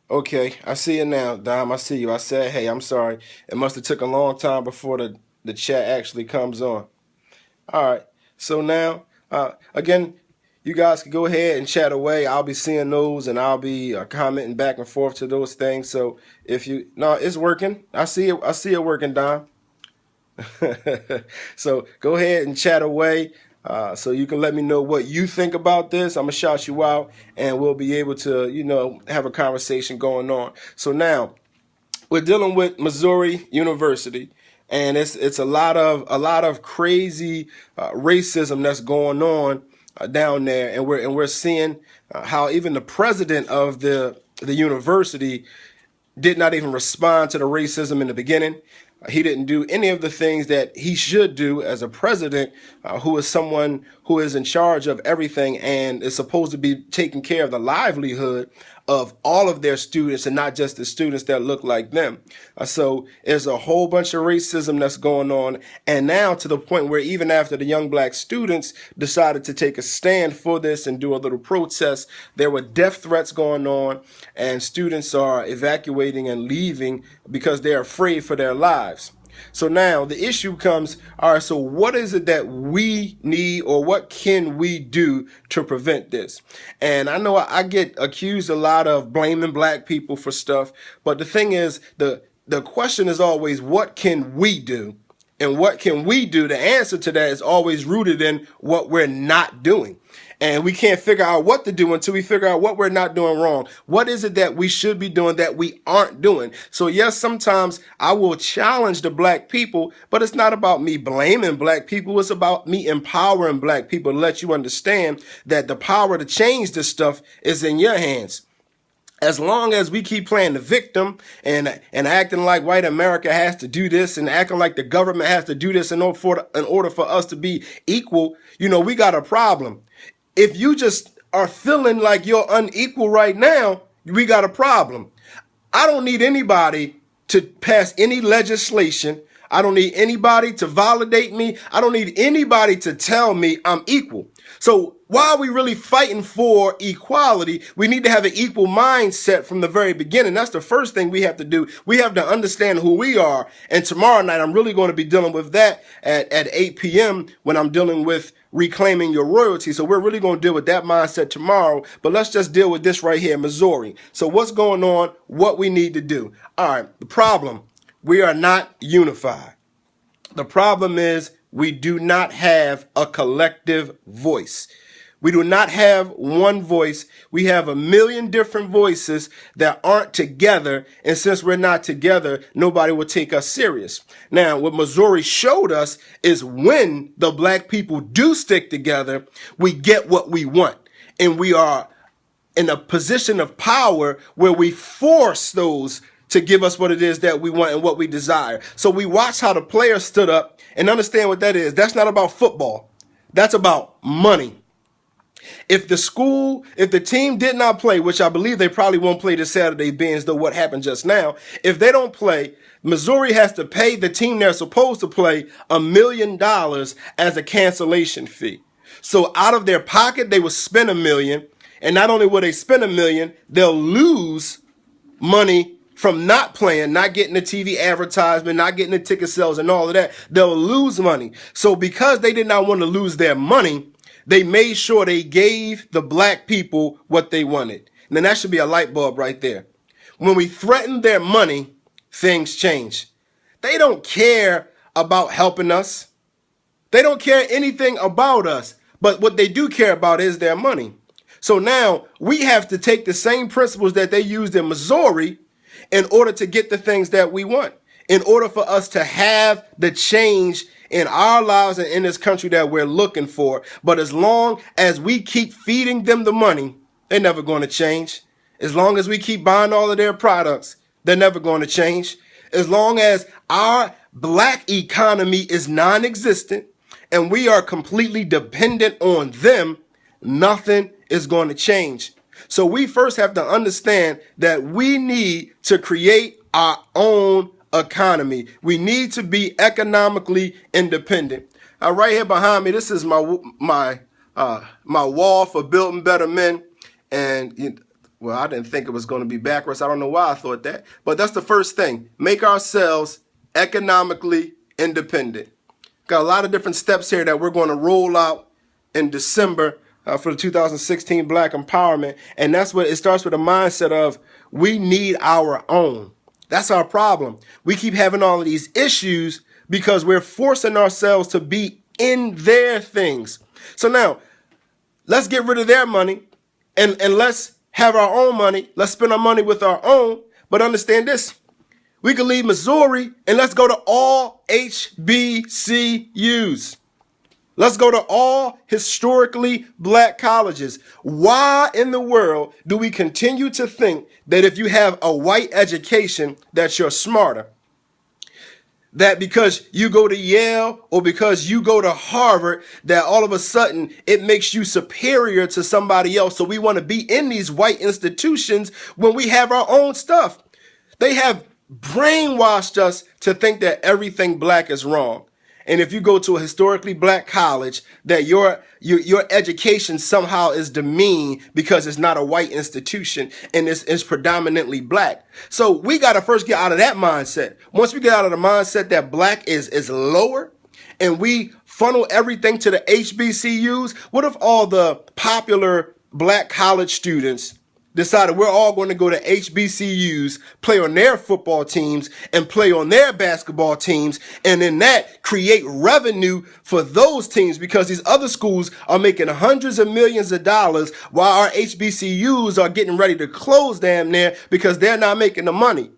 Okay, I see you now, Dom. I see you. I said, hey, I'm sorry. It must have took a long time before the chat actually comes on. All right. So now, again, you guys can go ahead and chat away. I'll be seeing those and I'll be commenting back and forth to those things. So if you, no, it's working. I see it. I see it working, Dom. So go ahead and chat away. So you can let me know what you think about this. I'm gonna shout you out, and we'll be able to, have a conversation going on. So now we're dealing with Missouri University, and it's a lot of crazy racism that's going on down there, and we're seeing how even the president of the university did not even respond to the racism in the beginning. He didn't do any of the things that he should do as a president, who is someone who is in charge of everything and is supposed to be taking care of the livelihood of all of their students and not just the students that look like them. So there's a whole bunch of racism that's going on. And now to the point where even after the young black students decided to take a stand for this and do a little protest, there were death threats going on, and students are evacuating and leaving because they're afraid for their lives. So now the issue comes, all right, so what is it that we need, or what can we do to prevent this? And I know I get accused a lot of blaming black people for stuff, but the thing is, the question is always, what can we do? And what can we do? The answer to that is always rooted in what we're not doing. And we can't figure out what to do until we figure out what we're not doing wrong. What is it that we should be doing that we aren't doing? So yes, sometimes I will challenge the black people, but it's not about me blaming black people. It's about me empowering black people to let you understand that the power to change this stuff is in your hands. As long as we keep playing the victim and acting like white America has to do this and acting like the government has to do this in order for us to be equal, we got a problem. If you just are feeling like you're unequal right now, we got a problem. I don't need anybody to pass any legislation. I don't need anybody to validate me. I don't need anybody to tell me I'm equal. So why are we really fighting for equality? We need to have an equal mindset from the very beginning. That's the first thing we have to do. We have to understand who we are. And tomorrow night, I'm really going to be dealing with that at 8 p.m. when I'm dealing with reclaiming your royalty. So we're really going to deal with that mindset tomorrow. But let's just deal with this right here in Missouri. So what's going on? What we need to do? All right, the problem. We are not unified. The problem is we do not have a collective voice. We do not have one voice. We have a million different voices that aren't together. And since we're not together, nobody will take us serious. Now, what Missouri showed us is when the black people do stick together, we get what we want. And we are in a position of power where we force those to give us what it is that we want and what we desire. So we watch how the players stood up and understand what that is. That's not about football. That's about money. If the team did not play, which I believe they probably won't play this Saturday, being as though what happened just now, if they don't play, Missouri has to pay the team they're supposed to play $1 million as a cancellation fee. So out of their pocket, they will spend $1 million. And not only will they spend $1 million, they'll lose money from not playing, not getting the TV advertisement, not getting the ticket sales and all of that. They'll lose money. So because they did not want to lose their money, they made sure they gave the black people what they wanted. And then that should be a light bulb right there. When we threaten their money, things change. They don't care about helping us. They don't care anything about us. But what they do care about is their money. So now we have to take the same principles that they used in Missouri in order to get the things that we want, in order for us to have the change in our lives and in this country that we're looking for. But as long as we keep feeding them the money, they're never going to change. As long as we keep buying all of their products, they're never going to change. As long as our black economy is non-existent and we are completely dependent on them, nothing is going to change. So we first have to understand that we need to create our own economy. We need to be economically independent. Right here behind me, this is my wall for building better men, and Well, I didn't think it was going to be backwards. I don't know why I thought that. But that's the first thing. Make ourselves economically independent. Got a lot of different steps here that we're going to roll out in December for the 2016 Black Empowerment. And that's what it starts with, a mindset of we need our own. That's our problem. We keep having all of these issues because we're forcing ourselves to be in their things. So now, let's get rid of their money and let's have our own money. Let's spend our money with our own. But understand this. We can leave Missouri and let's go to all HBCUs. Let's go to all historically black colleges. Why in the world do we continue to think that if you have a white education that you're smarter? That because you go to Yale or because you go to Harvard, that all of a sudden it makes you superior to somebody else. So we want to be in these white institutions when we have our own stuff. They have brainwashed us to think that everything black is wrong. And if you go to a historically black college, that your education somehow is demeaned because it's not a white institution and it's predominantly black. So we got to first get out of that mindset. Once we get out of the mindset that black is lower and we funnel everything to the HBCUs, what if all the popular black college students decided we're all going to go to HBCUs, play on their football teams and play on their basketball teams, and in that create revenue for those teams because these other schools are making hundreds of millions of dollars while our HBCUs are getting ready to close damn near because they're not making the money.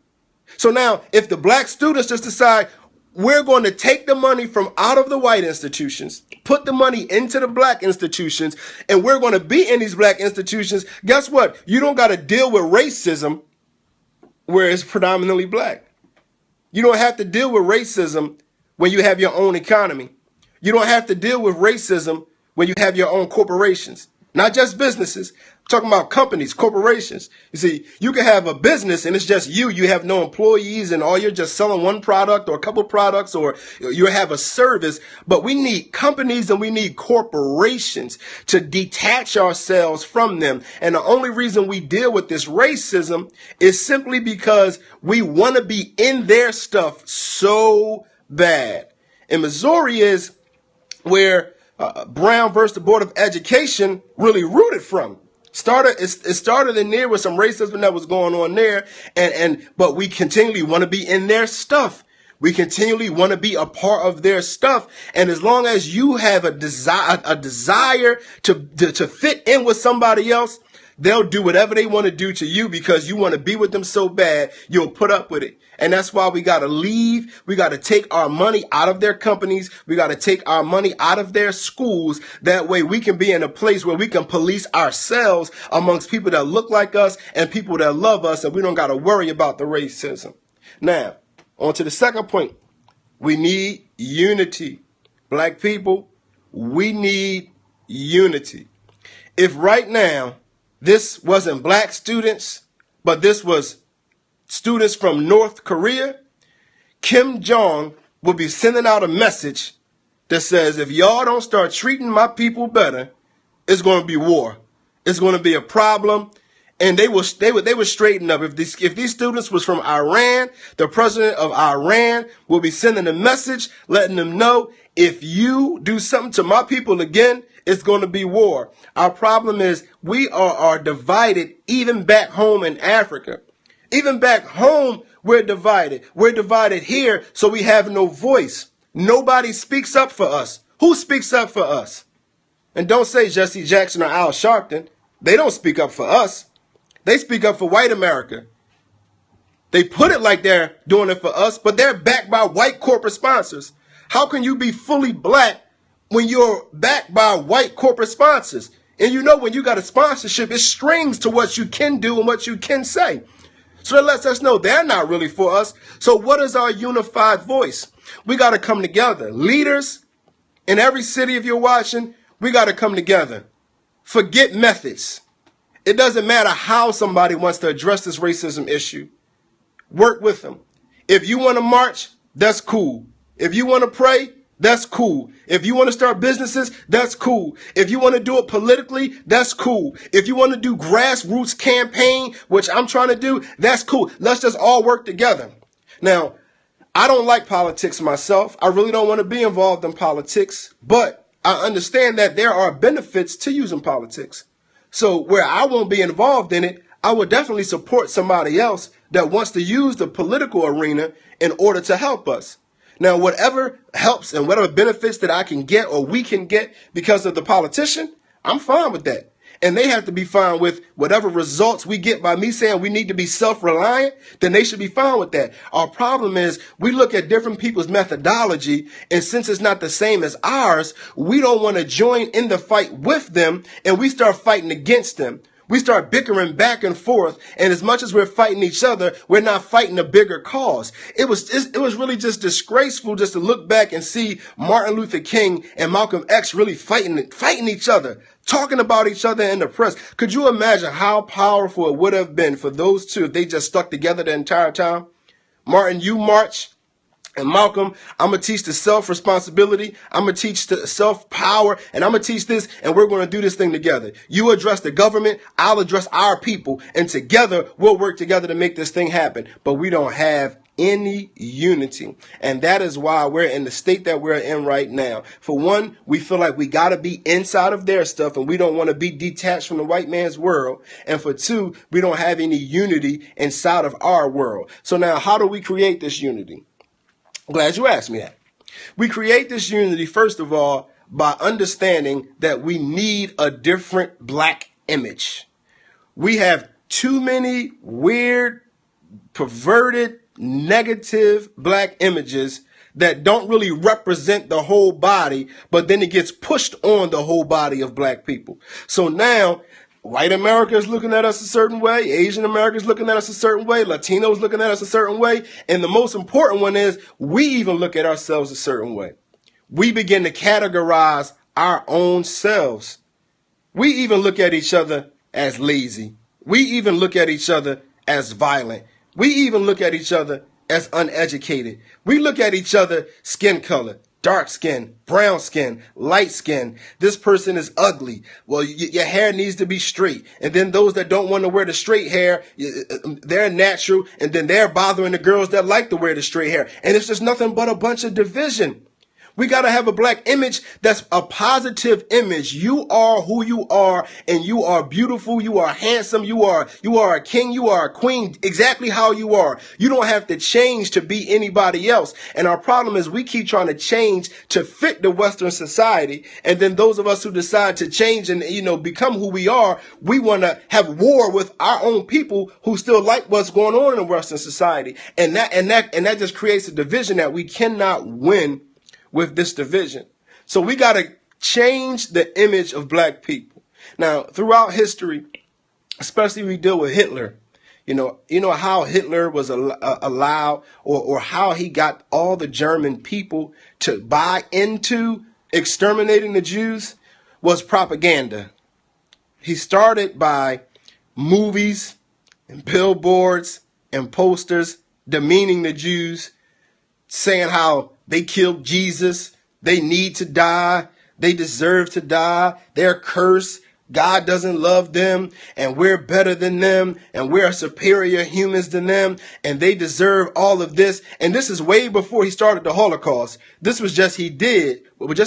So now if the black students just decide we're going to take the money from out of the white institutions, put the money into the black institutions, and we're going to be in these black institutions, guess what? You don't got to deal with racism where it's predominantly black. You don't have to deal with racism when you have your own economy. You don't have to deal with racism when you have your own corporations, not just businesses. I'm talking about companies, corporations. You see, you can have a business and it's just you. You have no employees and all you're just selling one product or a couple products, or you have a service. But we need companies and we need corporations to detach ourselves from them. And the only reason we deal with this racism is simply because we want to be in their stuff so bad. And Missouri is where Brown versus the Board of Education really rooted from. It started in there with some racism that was going on there, but we continually want to be in their stuff. We continually want to be a part of their stuff, and as long as you have a desire to fit in with somebody else, they'll do whatever they want to do to you because you want to be with them so bad, you'll put up with it. And that's why we got to leave. We got to take our money out of their companies. We got to take our money out of their schools. That way we can be in a place where we can police ourselves amongst people that look like us and people that love us, and we don't got to worry about the racism. Now, on to the second point. We need unity. Black people, we need unity. If right now this wasn't black students, but this was students from North Korea, Kim Jong will be sending out a message that says, if y'all don't start treating my people better, it's going to be war. It's going to be a problem. And they would straighten up. If these students was from Iran, the president of Iran will be sending a message letting them know, if you do something to my people again, it's going to be war. Our problem is we are divided even back home in Africa. Even back home, we're divided. We're divided here, so we have no voice. Nobody speaks up for us. Who speaks up for us? And don't say Jesse Jackson or Al Sharpton. They don't speak up for us. They speak up for white America. They put it like they're doing it for us, but they're backed by white corporate sponsors. How can you be fully black when you're backed by white corporate sponsors? And you know when you got a sponsorship, it strings to what you can do and what you can say. So that lets us know they're not really for us. So what is our unified voice? We got to come together. Leaders in every city, if you're watching, we got to come together. Forget methods. It doesn't matter how somebody wants to address this racism issue. Work with them. If you want to march, that's cool. If you want to pray, That's cool. If you want to start businesses, that's cool. If you want to do it politically, that's cool. If you want to do grassroots campaign, which I'm trying to do, that's cool. Let's just all work together. Now, I don't like politics myself. I really don't want to be involved in politics, but I understand that there are benefits to using politics. So where I won't be involved in it, I would definitely support somebody else that wants to use the political arena in order to help us. Now, whatever helps and whatever benefits that I can get or we can get because of the politician, I'm fine with that. And they have to be fine with whatever results we get by me saying we need to be self-reliant, then they should be fine with that. Our problem is we look at different people's methodology, and since it's not the same as ours, we don't want to join in the fight with them, and we start fighting against them. We start bickering back and forth, and as much as we're fighting each other, we're not fighting a bigger cause. It was really just disgraceful just to look back and see Martin Luther King and Malcolm X really fighting each other, talking about each other in the press. Could you imagine how powerful it would have been for those two if they just stuck together the entire time? Martin, you march. And Malcolm, I'm going to teach the self-responsibility. I'm going to teach the self-power. And I'm going to teach this. And we're going to do this thing together. You address the government. I'll address our people. And together, we'll work together to make this thing happen. But we don't have any unity. And that is why we're in the state that we're in right now. For one, we feel like we got to be inside of their stuff. And we don't want to be detached from the white man's world. And for two, we don't have any unity inside of our world. So now, how do we create this unity? Glad you asked me that. We create this unity, first of all, by understanding that we need a different black image. We have too many weird, perverted, negative black images that don't really represent the whole body, but then it gets pushed on the whole body of black people. So now, white America is looking at us a certain way. Asian America is looking at us a certain way. Latinos looking at us a certain way. And the most important one is we even look at ourselves a certain way. We begin to categorize our own selves. We even look at each other as lazy. We even look at each other as violent. We even look at each other as uneducated. We look at each other skin color. Dark skin, brown skin, light skin. This person is ugly. Well, your hair needs to be straight. And then those that don't want to wear the straight hair, they're natural. And then they're bothering the girls that like to wear the straight hair. And it's just nothing but a bunch of division. We got to have a black image that's a positive image. You are who you are, and you are beautiful. You are handsome. You are a king. You are a queen, exactly how you are. You don't have to change to be anybody else. And our problem is we keep trying to change to fit the Western society. And then those of us who decide to change and, become who we are, we want to have war with our own people who still like what's going on in the Western society. And that just creates a division that we cannot win with this division. So we got to change the image of black people. Now, throughout history, especially we deal with Hitler, you know how Hitler was allowed or how he got all the German people to buy into exterminating the Jews was propaganda. He started by movies and billboards and posters demeaning the Jews, saying how they killed Jesus, they need to die, they deserve to die, they're cursed, God doesn't love them, and we're better than them, and we're superior humans than them, and they deserve all of this. And this is way before he started the Holocaust. This was just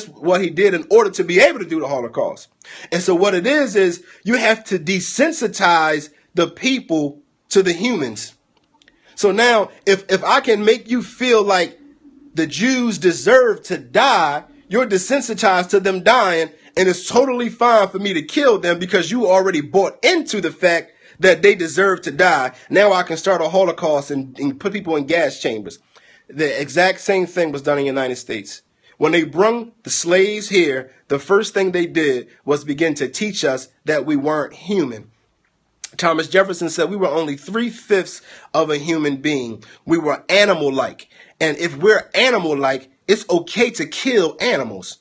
what he did in order to be able to do the Holocaust. And so what it is you have to desensitize the people to the humans. So now, if I can make you feel like the Jews deserve to die, you're desensitized to them dying, and it's totally fine for me to kill them because you already bought into the fact that they deserve to die. Now I can start a Holocaust and put people in gas chambers. The exact same thing was done in the United States. When they brung the slaves here, the first thing they did was begin to teach us that we weren't human. Thomas Jefferson said we were only 3/5 of a human being. We were animal-like. And if we're animal-like, it's okay to kill animals.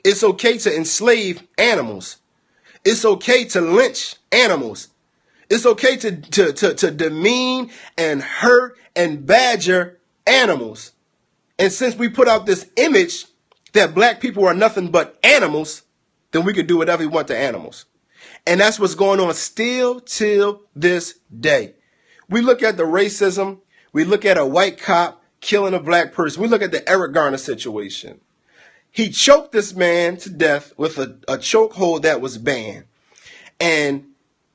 It's okay to enslave animals. It's okay to lynch animals. It's okay to demean and hurt and badger animals. And since we put out this image that black people are nothing but animals, then we could do whatever we want to animals. And that's what's going on still till this day. We look at the racism. We look at a white cop killing a black person. We look at the Eric Garner situation. He choked this man to death with a chokehold that was banned. And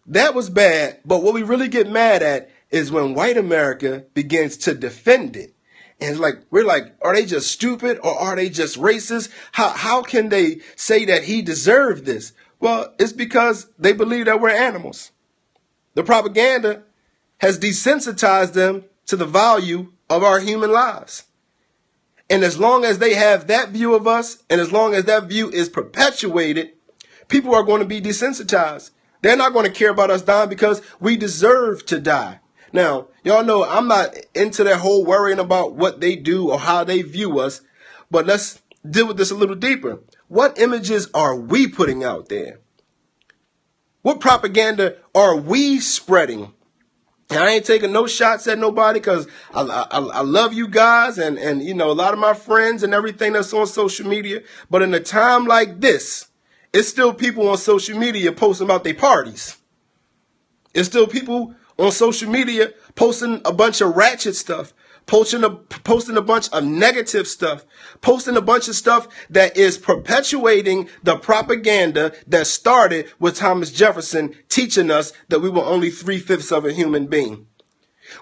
that was bad. But what we really get mad at is when white America begins to defend it. And it's like, we're like, are they just stupid or are they just racist? How can they say that he deserved this? Well, it's because they believe that we're animals. The propaganda has desensitized them to the value of our human lives. And as long as they have that view of us, and as long as that view is perpetuated, people are going to be desensitized. They're not going to care about us dying because we deserve to die. Now, y'all know I'm not into that whole worrying about what they do or how they view us, but let's deal with this a little deeper. What images are we putting out there? What propaganda are we spreading? And I ain't taking no shots at nobody because I love you guys and you know, a lot of my friends and everything that's on social media. But in a time like this, it's still people on social media posting about their parties. It's still people on social media posting a bunch of ratchet stuff, posting a bunch of negative stuff, posting a bunch of stuff that is perpetuating the propaganda that started with Thomas Jefferson teaching us that we were only 3/5 of a human being.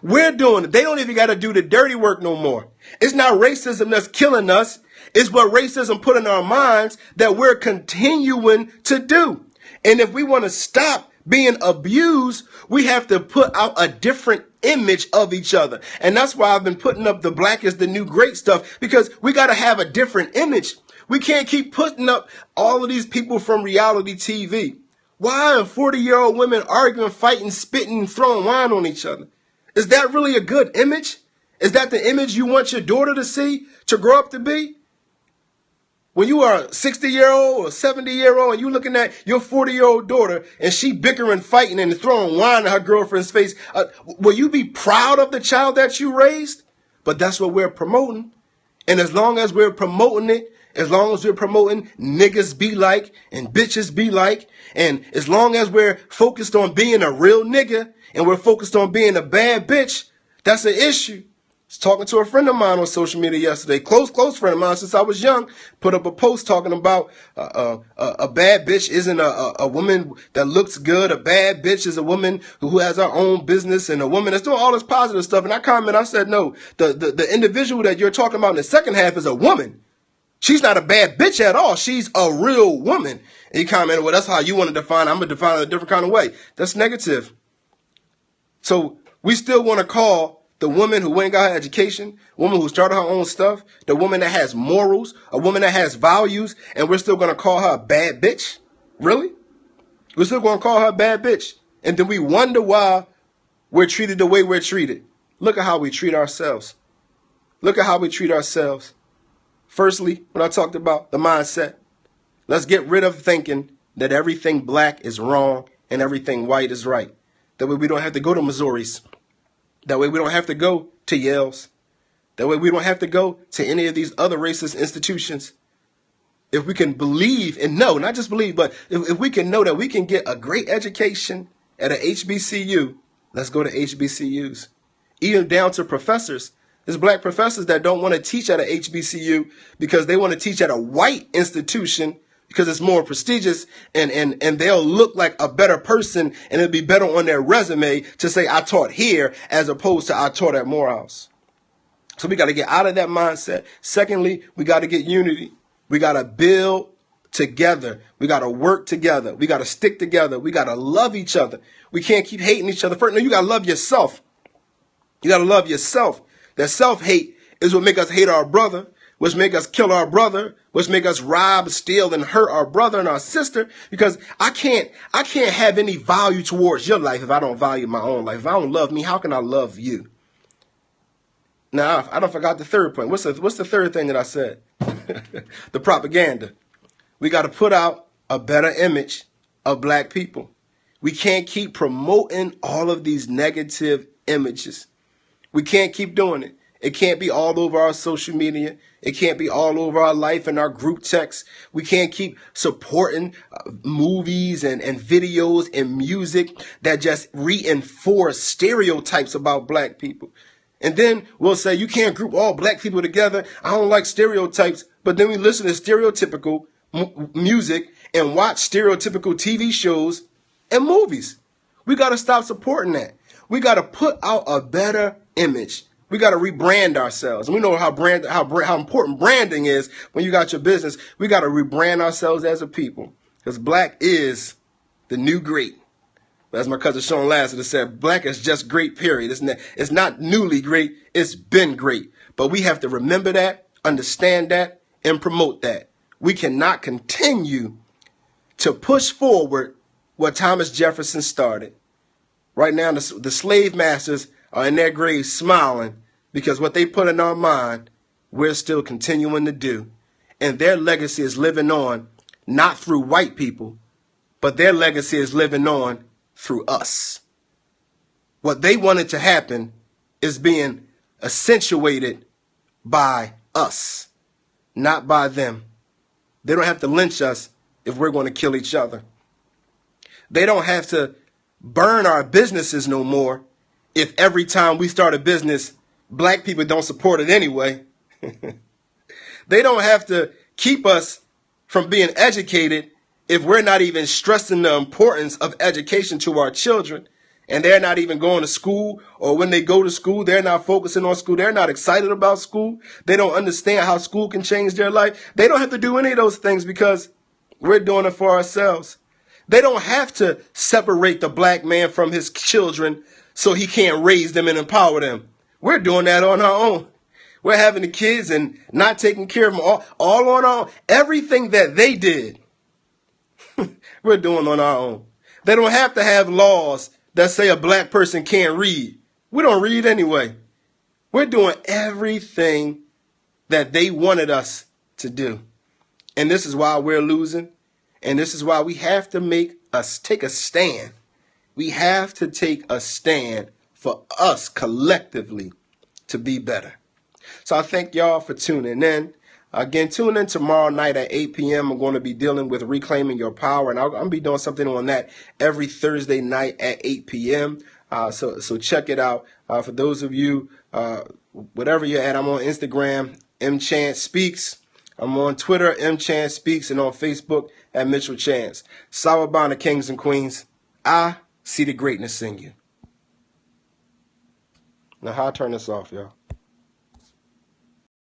We're doing it. They don't even got to do the dirty work no more. It's not racism that's killing us. It's what racism put in our minds that we're continuing to do. And if we want to stop being abused, we have to put out a different image of each other. And that's why I've been putting up the black is the new great stuff, because we got to have a different image. We can't keep putting up all of these people from reality TV. Why are 40-year-old women arguing, fighting, spitting, throwing wine on each other? Is that really a good image? Is that the image you want your daughter to see, to grow up to be? When you are a 60-year-old or 70-year-old and you're looking at your 40-year-old daughter and she bickering, fighting, and throwing wine in her girlfriend's face, will you be proud of the child that you raised? But that's what we're promoting. And as long as we're promoting it, as long as we're promoting niggas be like and bitches be like, and as long as we're focused on being a real nigga and we're focused on being a bad bitch, that's an issue. I was talking to a friend of mine on social media yesterday, close friend of mine since I was young, put up a post talking about a bad bitch isn't a woman that looks good. A bad bitch is a woman who has her own business and a woman that's doing all this positive stuff. And I said, no, the individual that you're talking about in the second half is a woman. She's not a bad bitch at all. She's a real woman. And he commented, well, that's how you want to define it. I'm going to define it a different kind of way. That's negative. So we still want to call the woman who ain't got her education, woman who started her own stuff, the woman that has morals, a woman that has values, and we're still going to call her a bad bitch? Really? We're still going to call her a bad bitch. And then we wonder why we're treated the way we're treated. Look at how we treat ourselves. Look at how we treat ourselves. Firstly, when I talked about the mindset, let's get rid of thinking that everything black is wrong and everything white is right. That way we don't have to go to Missouris. That way we don't have to go to Yales. That way we don't have to go to any of these other racist institutions. If we can believe and know, not just believe, but if we can know that we can get a great education at a HBCU, let's go to HBCUs. Even down to professors. There's black professors that don't want to teach at a HBCU because they want to teach at a white institution because it's more prestigious and they'll look like a better person and it'll be better on their resume to say I taught here as opposed to I taught at Morehouse. So we got to get out of that mindset. Secondly, we got to get unity. We got to build together. We got to work together. We got to stick together. We got to love each other. We can't keep hating each other. First, no, you got to love yourself. You got to love yourself. That self-hate is what make us hate our brother, which make us kill our brother, which make us rob, steal, and hurt our brother and our sister. Because I can't have any value towards your life if I don't value my own life. If I don't love me, how can I love you? Now, I don't forgot the third point. What's the third thing that I said? The propaganda. We got to put out a better image of black people. We can't keep promoting all of these negative images. We can't keep doing it. It can't be all over our social media. It can't be all over our life and our group texts. We can't keep supporting movies and videos and music that just reinforce stereotypes about black people. And then we'll say, you can't group all black people together. I don't like stereotypes. But then we listen to stereotypical music and watch stereotypical TV shows and movies. We got to stop supporting that. We got to put out a better image. We got to rebrand ourselves. And we know how important branding is when you got your business. We got to rebrand ourselves as a people, because black is the new great. As my cousin Sean Lassiter said, black is just great, period. It's not newly great. It's been great. But we have to remember that, understand that, and promote that. We cannot continue to push forward what Thomas Jefferson started. Right now, the slave masters are in their graves smiling because what they put in our mind, we're still continuing to do. And their legacy is living on, not through white people, but their legacy is living on through us. What they wanted to happen is being accentuated by us, not by them. They don't have to lynch us if we're going to kill each other. They don't have to burn our businesses no more if every time we start a business, black people don't support it anyway. They don't have to keep us from being educated if we're not even stressing the importance of education to our children, and they're not even going to school, or when they go to school, they're not focusing on school. They're not excited about school. They don't understand how school can change their life. They don't have to do any of those things because we're doing it for ourselves. They don't have to separate the black man from his children so he can't raise them and empower them. We're doing that on our own. We're having the kids and not taking care of them all on our own. Everything that they did, we're doing on our own. They don't have to have laws that say a black person can't read. We don't read anyway. We're doing everything that they wanted us to do. And this is why we're losing. And this is why we have to take a stand. We have to take a stand for us collectively to be better. So I thank y'all for tuning in. Again, tune in tomorrow night at 8 p.m. I'm going to be dealing with reclaiming your power, and I'm going to be doing something on that every Thursday night at 8 p.m. So check it out. For those of you, whatever you're at, I'm on Instagram, mchance speaks. I'm on Twitter, mchance speaks, and on Facebook at Mitchell Chance. Sawabona, kings and queens. I see the greatness in you. Now, how I turn this off, y'all?